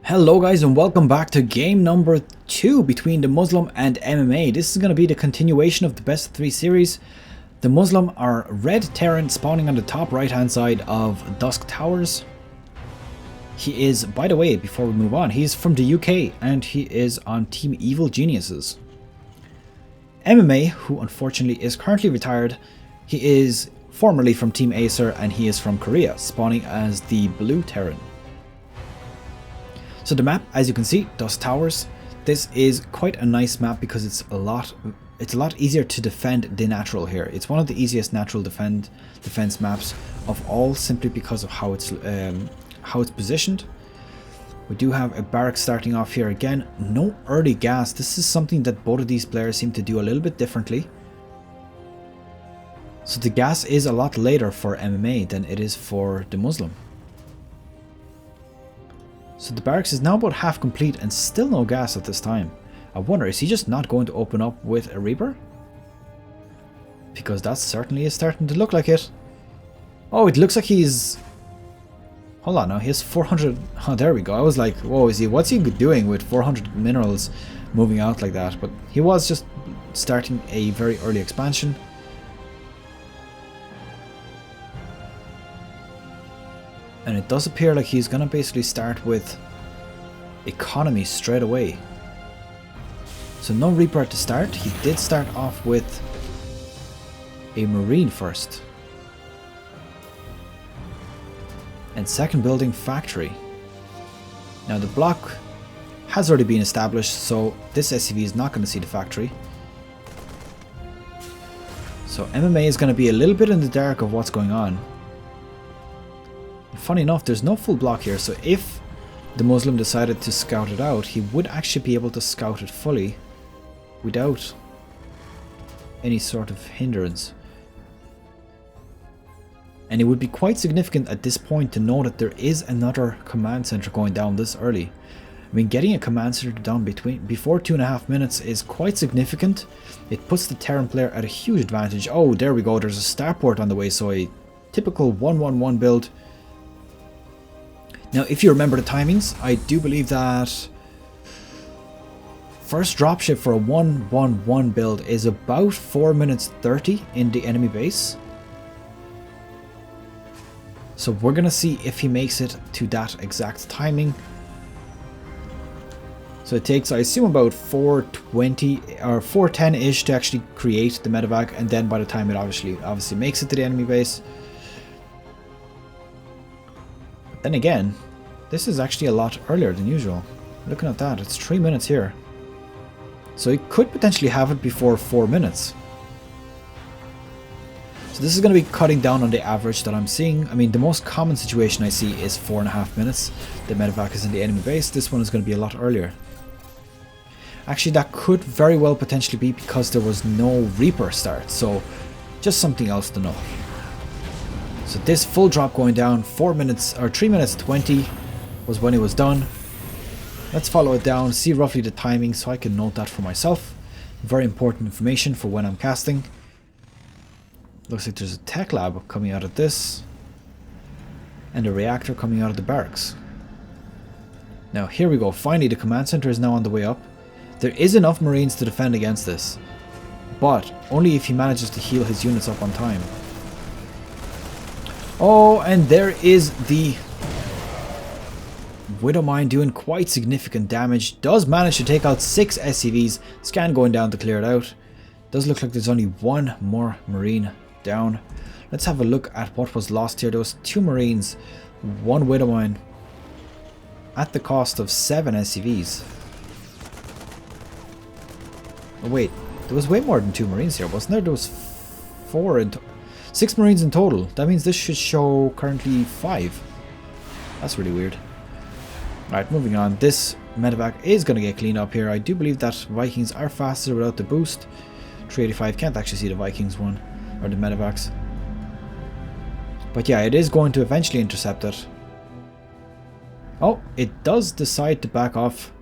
Hello guys and welcome back to game number 2 between DeMusliM and MMA. This is going to be the continuation of the best of 3 series. DeMusliM are red Terran spawning on the top right hand side of Dusk Towers. He is, by the way, before we move on, he's from the UK and he is on Team Evil Geniuses. MMA, who unfortunately is currently retired, he is formerly from Team Acer and he is from Korea, spawning as the blue Terran. So the map, as you can see, Dusk Towers. This is quite a nice map because it's a lot easier to defend the natural here. It's one of the easiest natural defense maps of all, simply because of how it's positioned. We do have a barrack starting off here again. No early gas. This is something that both of these players seem to do a little bit differently. So the gas is a lot later for MMA than it is for DeMusliM. So the barracks is now about half complete and still no gas at this time. I wonder, is he just not going to open up with a Reaper? Because that certainly is starting to look like it. Oh, it looks like he's... Hold on now, he has 400... Oh, there we go. I was like, whoa, what's he doing with 400 minerals moving out like that? But he was just starting a very early expansion. And it does appear like he's gonna basically start with economy straight away. So no Reaper at the start. He did start off with a Marine first. And second building factory. Now the block has already been established, so this SCV is not going to see the factory. So MMA is going to be a little bit in the dark of what's going on. Funny enough, there's no full block here, so if DeMusliM decided to scout it out, he would actually be able to scout it fully without any sort of hindrance. And it would be quite significant at this point to know that there is another command center going down this early. I mean, getting a command center down before 2.5 minutes is quite significant. It puts the Terran player at a huge advantage. Oh, there we go, there's a starport on the way, so a typical 1-1-1 build. Now, if you remember the timings, I do believe that first dropship for a 1-1-1 build is about 4 minutes 30 in the enemy base. So we're going to see if he makes it to that exact timing. So it takes, I assume, about 4:20 or 4:10-ish to actually create the medevac, and then by the time it obviously makes it to the enemy base. Then again, this is actually a lot earlier than usual. Looking at that, it's 3 minutes here. So he could potentially have it before 4 minutes. So this is going to be cutting down on the average that I'm seeing. I mean, the most common situation I see is 4.5 minutes. The medevac is in the enemy base. This one is going to be a lot earlier. Actually, that could very well potentially be because there was no Reaper start. So just something else to know. So this full drop going down 4 minutes or 3 minutes 20 was when it was done. Let's follow it down, see roughly the timing so I can note that for myself. Very important information for when I'm casting. Looks like there's a tech lab coming out of this and a reactor coming out of the barracks. Now here we go, finally the command center is now on the way up. There is enough Marines to defend against this, but only if he manages to heal his units up on time. Oh, and there is the Widow Mine doing quite significant damage. Does manage to take out 6 SCVs. Scan going down to clear it out. Does look like there's only one more Marine down. Let's have a look at what was lost here. There was 2 Marines, 1 Widow Mine, at the cost of 7 SCVs. Oh wait, there was way more than 2 Marines here, wasn't there? There was 6 Marines in total. That means this should show currently 5. That's really weird. Alright, moving on. This medevac is going to get cleaned up here. I do believe that Vikings are faster without the boost. 385, can't actually see the Vikings one, or the medevacs. But yeah, it is going to eventually intercept it. Oh, it does decide to back off.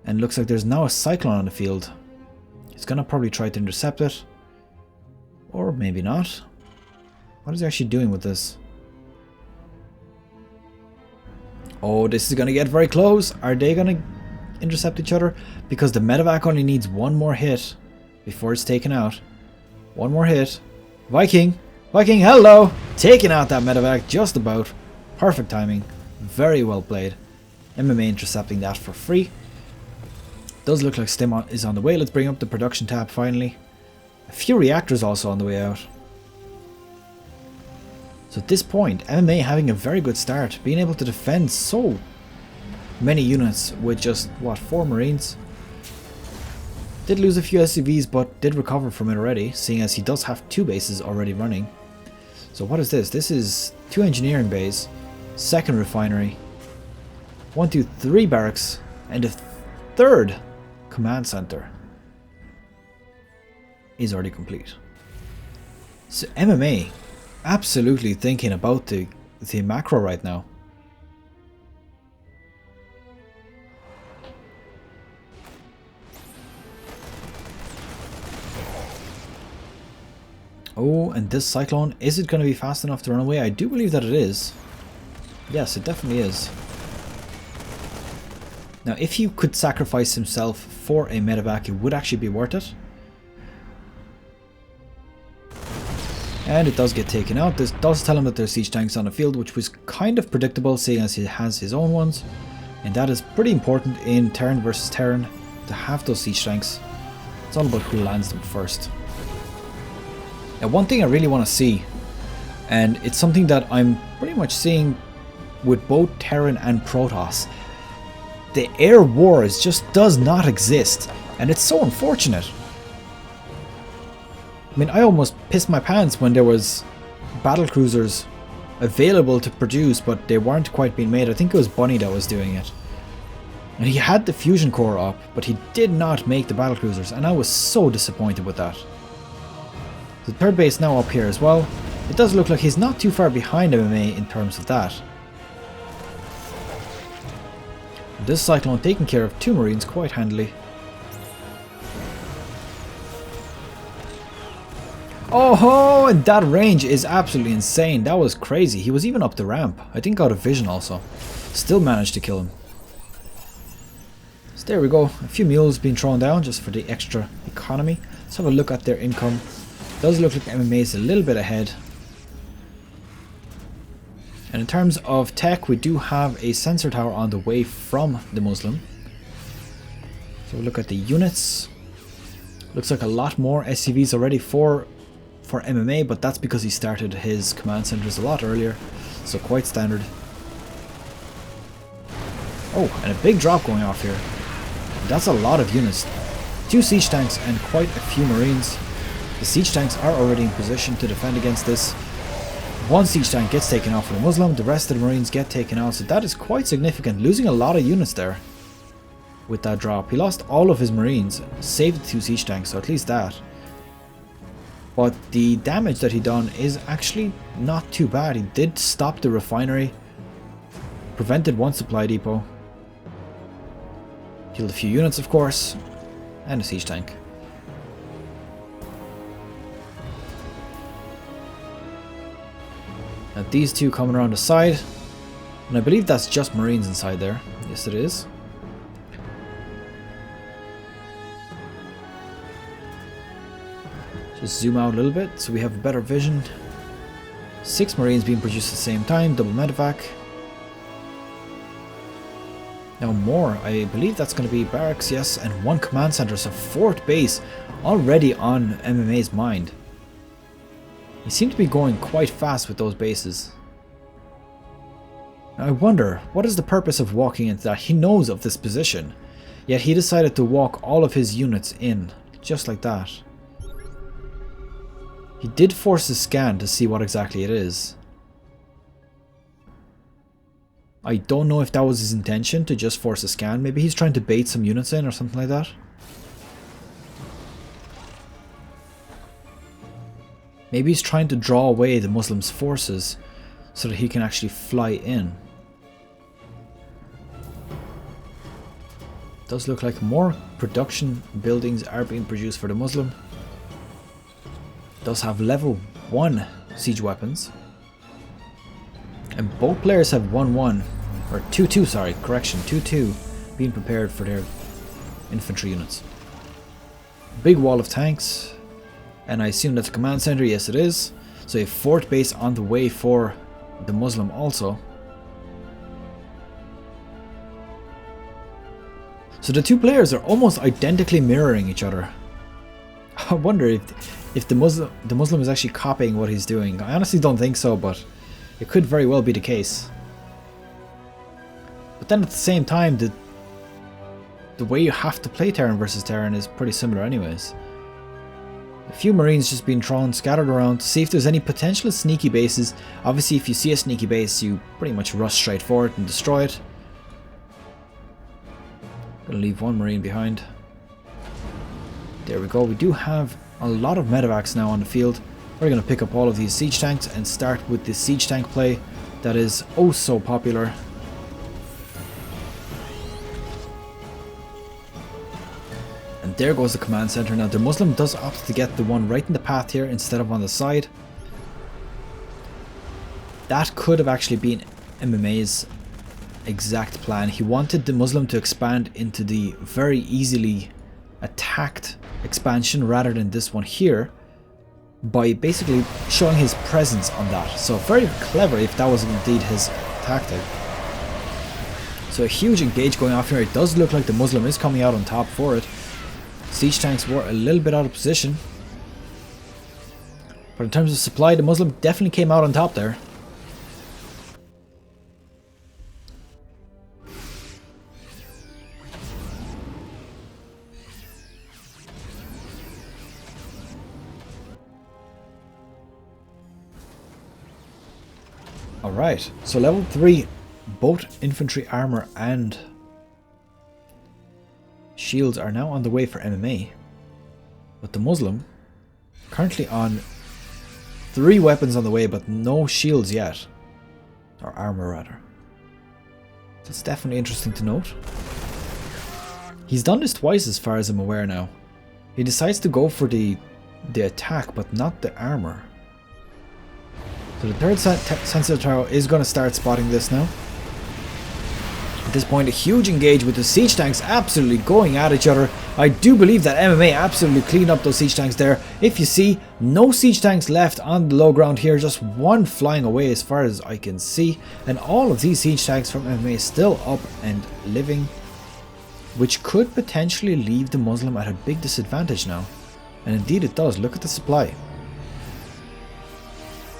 And looks like there's now a Cyclone on the field. He's going to probably try to intercept it. Or maybe not. What is he actually doing with this? Oh, this is going to get very close. Are they going to intercept each other? Because the medevac only needs one more hit before it's taken out. One more hit. Viking! Viking, hello! Taking out that medevac just about. Perfect timing. Very well played. MMA intercepting that for free. Does look like Stim is on the way. Let's bring up the production tab finally. A few reactors also on the way out. So at this point, MMA having a very good start, being able to defend so many units with just, what, 4 Marines? Did lose a few SCVs, but did recover from it already, seeing as he does have 2 bases already running. So what is this? This is 2 engineering bays, 2nd refinery, 1, 2, 3 barracks, and a 3rd command center is already complete. So MMA absolutely thinking about the macro right now. Oh, and this cyclone, is it going to be fast enough to run away? I do believe that it is. Yes, it definitely is. Now, if he could sacrifice himself for a medevac, it would actually be worth it. And it does get taken out. This does tell him that there's siege tanks on the field, which was kind of predictable, seeing as he has his own ones. And that is pretty important in Terran versus Terran, to have those siege tanks. It's all about who lands them first. Now, one thing I really want to see, and it's something that I'm pretty much seeing with both Terran and Protoss, the air wars just does not exist, and it's so unfortunate. I mean, I almost pissed my pants when there was battle cruisers available to produce, but they weren't quite being made. I think it was Bunny that was doing it. And he had the fusion core up, but he did not make the battle cruisers, and I was so disappointed with that. The 3rd base now up here as well. It does look like he's not too far behind MMA in terms of that. This cyclone taking care of 2 Marines quite handily. Oh ho! And that range is absolutely insane. That was crazy. He was even up the ramp. I think out of vision also. Still managed to kill him. So there we go. A few mules being thrown down just for the extra economy. Let's have a look at their income. Does look like MMA is a little bit ahead. And in terms of tech, we do have a sensor tower on the way from DeMusliM. So we'll look at the units. Looks like a lot more SCVs already for MMA, but that's because he started his command centers a lot earlier, so quite standard. Oh, and a big drop going off here. That's a lot of units. 2 siege tanks and quite a few Marines. The siege tanks are already in position to defend against this. 1 siege tank gets taken out for the Muslim, the rest of the Marines get taken out, so that is quite significant, losing a lot of units there with that drop. He lost all of his Marines, saved the 2 siege tanks, so at least that. But the damage that he done is actually not too bad. He did stop the refinery, prevented 1 supply depot, killed a few units of course, and a siege tank. Now these 2 coming around the side, and I believe that's just Marines inside there. Yes it is. Just zoom out a little bit so we have a better vision. 6 Marines being produced at the same time, double medevac. Now more, I believe that's going to be barracks, yes, and 1 command center, so 4th base already on MMA's mind. He seemed to be going quite fast with those bases. Now I wonder, what is the purpose of walking into that? He knows of this position, yet he decided to walk all of his units in, just like that. He did force a scan to see what exactly it is. I don't know if that was his intention, to just force a scan. Maybe he's trying to bait some units in or something like that. Maybe he's trying to draw away the Muslims' forces so that he can actually fly in. Does look like more production buildings are being produced for the Muslim. Does have level 1 siege weapons. And both players have 1-1. Or 2-2, sorry, correction, 2-2 being prepared for their infantry units. Big wall of tanks, and I assume that's a command center. Yes, it is. So a fort base on the way for DeMusliM also. So the two players are almost identically mirroring each other. I wonder if DeMusliM is actually copying what he's doing. I honestly don't think so, but it could very well be the case. But then at the same time, the way you have to play Terran versus Terran is pretty similar anyways. A few Marines just being thrown, scattered around to see if there's any potential sneaky bases. Obviously, if you see a sneaky base, you pretty much rush straight for it and destroy it. Gonna leave one Marine behind. There we go. We do have a lot of medevacs now on the field. We're gonna pick up all of these siege tanks and start with the siege tank play that is oh so popular. And there goes the command center. Now DeMusliM does opt to get the one right in the path here instead of on the side. That could have actually been MMA's exact plan. He wanted DeMusliM to expand into the very easily attacked expansion rather than this one here, by basically showing his presence on that. So very clever if that was indeed his tactic. So a huge engage going off here. It does look like DeMusliM is coming out on top for it. Siege tanks were a little bit out of position, but in terms of supply, DeMusliM definitely came out on top there. Alright, so level 3, both infantry armor and shields are now on the way for MMA, but DeMusliM currently on 3 weapons on the way, but no shields yet, or armor rather. That's definitely interesting to note. He's done this twice as far as I'm aware now. He decides to go for the attack, but not the armor. So the third sensitive tower is going to start spotting this now. At this point, a huge engage with the siege tanks absolutely going at each other. I do believe that MMA absolutely cleaned up those siege tanks there. If you see, no siege tanks left on the low ground here, just one flying away as far as I can see. And all of these siege tanks from MMA still up and living, which could potentially leave DeMusliM at a big disadvantage now. And indeed it does. Look at the supply.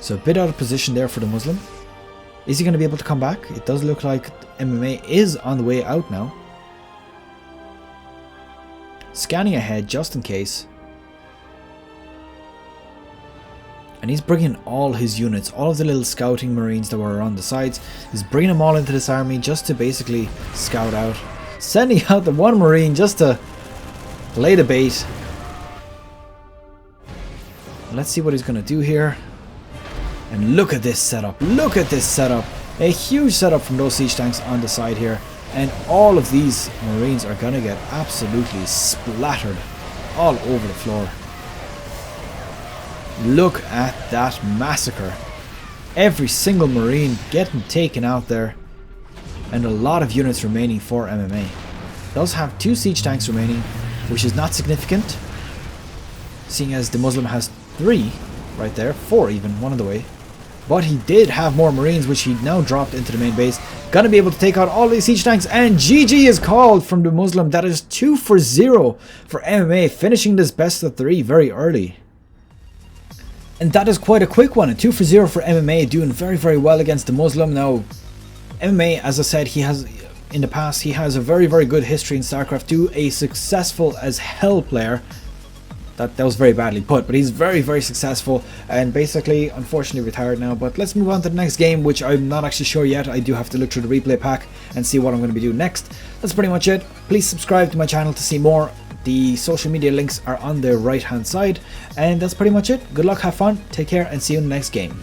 So a bit out of position there for DeMusliM. Is he going to be able to come back? It does look like MMA is on the way out now. Scanning ahead just in case. And he's bringing all his units, all of the little scouting marines that were on the sides. He's bringing them all into this army just to basically scout out. Sending out the one marine just to lay the bait. Let's see what he's going to do here. And look at this setup. Look at this setup. A huge setup from those siege tanks on the side here. And all of these marines are going to get absolutely splattered all over the floor. Look at that massacre. Every single marine getting taken out there. And a lot of units remaining for MMA. Does have 2 siege tanks remaining, which is not significant, seeing as DeMusliM has 3 right there, 4 even, one on the way. But he did have more marines, which he now dropped into the main base. Gonna be able to take out all these siege tanks, and GG is called from DeMusliM. That is 2-0 for MMA, finishing this best of 3 very early. And that is quite a quick one, a 2-0 for MMA, doing very, very well against DeMusliM. Now, MMA, as I said, he has in the past, he has a very, very good history in StarCraft 2, a successful as hell player. That was very badly put, but he's very, very successful and basically, unfortunately, retired now. But let's move on to the next game, which I'm not actually sure yet. I do have to look through the replay pack and see what I'm going to be doing next. That's pretty much it. Please subscribe to my channel to see more. The social media links are on the right hand side, and that's pretty much it. Good luck, have fun, take care, and see you in the next game.